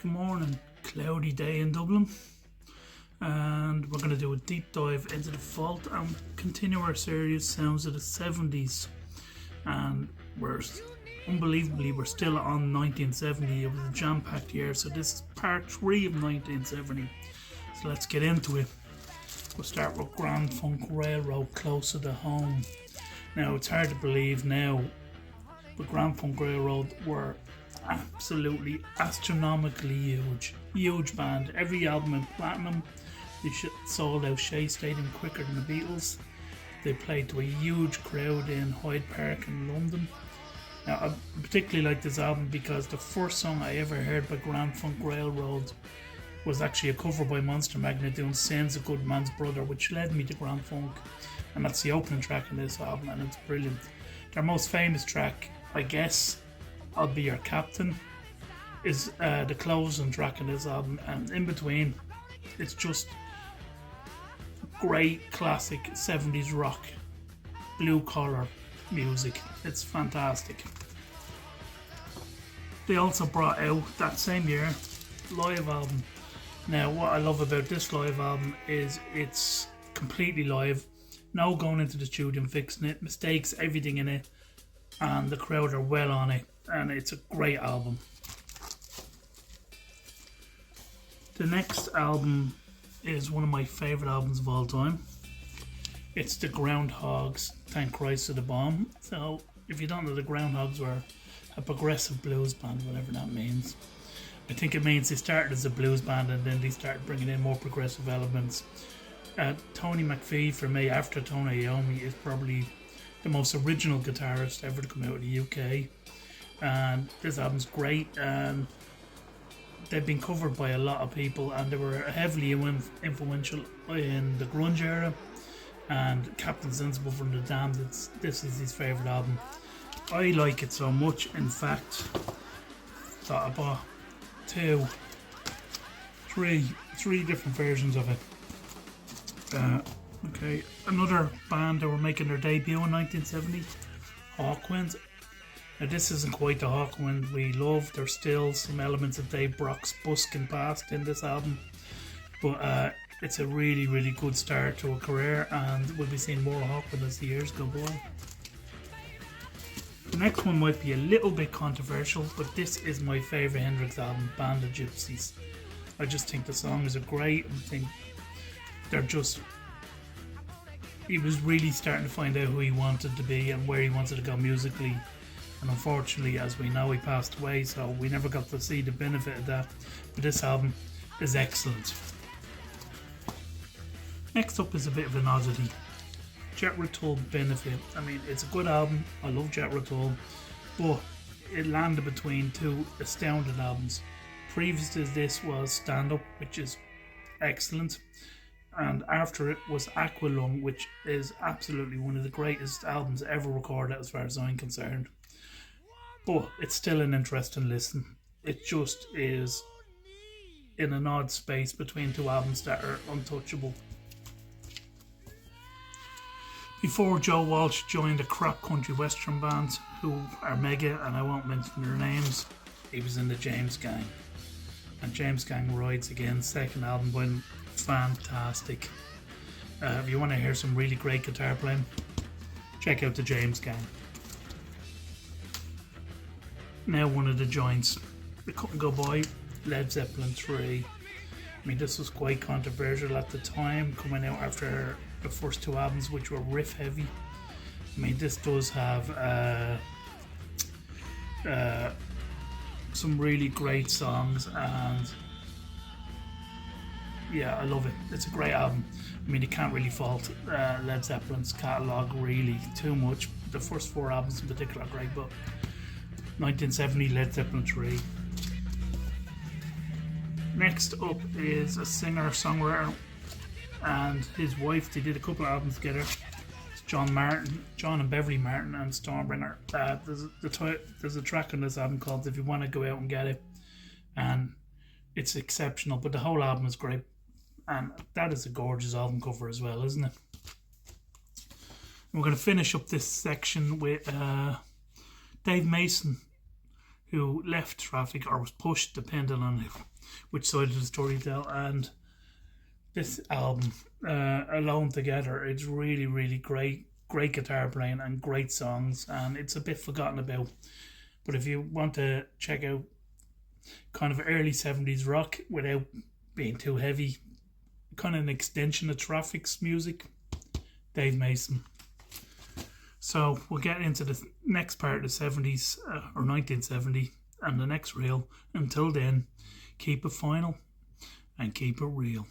Good morning, cloudy day in Dublin, and we're going to do a deep dive into the vault and continue our series Sounds of the 70s. And we're still on 1970. It was a jam-packed year, so this is part 3 of 1970. So let's get into it. We'll start with Grand Funk Railroad, Closer to Home. Now it's hard to believe now, but Grand Funk Railroad were absolutely astronomically huge band. Every album in platinum. They sold out Shea Stadium quicker than the Beatles. They played to a huge crowd in Hyde Park in London. Now I particularly like this album because the first song I ever heard by Grand Funk Railroad was actually a cover by Monster Magnet doing Sin's a Good Man's Brother, which led me to Grand Funk, and that's the opening track in this album, and it's brilliant. Their most famous track, I guess, I'll Be Your Captain, is the closing track in this album, and in between it's just great classic 70s rock, blue collar music. It's fantastic. They also brought out that same year live album. Now what I love about this live album is it's completely live, no going into the studio and fixing it, mistakes, everything in it, and the crowd are well on it, and it's a great album. The next album is one of my favourite albums of all time. It's the Groundhogs, Thank Christ for the Bomb. So if you don't know, the Groundhogs were a progressive blues band, whatever that means. I think it means they started as a blues band and then they started bringing in more progressive elements. Tony McPhee, for me, after Tony Iommi, is probably the most original guitarist ever to come out of the UK. And this album's great, and they've been covered by a lot of people, and they were heavily influential in the grunge era. And Captain Sensible from The Damned, this is his favourite album. I like it so much, in fact, that I bought three different versions of it. Okay, another band that were making their debut in 1970, Hawkwind. Now this isn't quite the Hawkwind we love. There's still some elements of Dave Brock's busking past in this album, but it's a really good start to a career, and we'll be seeing more Hawkwind as the years go by. The next one might be a little bit controversial, but this is my favourite Hendrix album, Band of Gypsies. I just think the songs are great. I think he was really starting to find out who he wanted to be and where he wanted to go musically, and unfortunately, as we know, he passed away, so we never got to see the benefit of that, but this album is excellent. Next up is a bit of an oddity, Jethro Tull Benefit. I mean, it's a good album, I love Jethro Tull, but it landed between two astounding albums. Previous to this was Stand Up, which is excellent, and after it was Aqualung, which is absolutely one of the greatest albums ever recorded as far as I'm concerned. But it's still an interesting listen. It just is in an odd space between two albums that are untouchable. Before Joe Walsh joined the crap country western bands, who are mega, and I won't mention their names, he was in the James Gang. And James Gang Rides Again, second album, went fantastic. If you want to hear some really great guitar playing, check out the James Gang. Now one of the joints we couldn't go by, Led Zeppelin 3. I mean, this was quite controversial at the time, coming out after the first two albums, which were riff heavy. I mean, this does have some really great songs, and yeah, I love it. It's a great album. I mean, you can't really fault Led Zeppelin's catalogue really too much. The first four albums in particular are great, but 1970 Led Zeppelin 3. Next up is a singer-songwriter and his wife. They did a couple of albums together. It's John and Beverly Martin and Stormbringer. There's a track on this album called If You Want to Go Out and Get It, and it's exceptional, but the whole album is great, and that is a gorgeous album cover as well, isn't it? And we're going to finish up this section with Dave Mason, who left Traffic, or was pushed, depending on which side of the story to tell. And this album, Alone Together, it's really, really great guitar playing and great songs, and it's a bit forgotten about. But if you want to check out kind of early 70s rock without being too heavy, kind of an extension of Traffic's music, Dave Mason. So we'll get into the next part of the 70s, or 1970, and the next reel. Until then, keep it final and keep it real.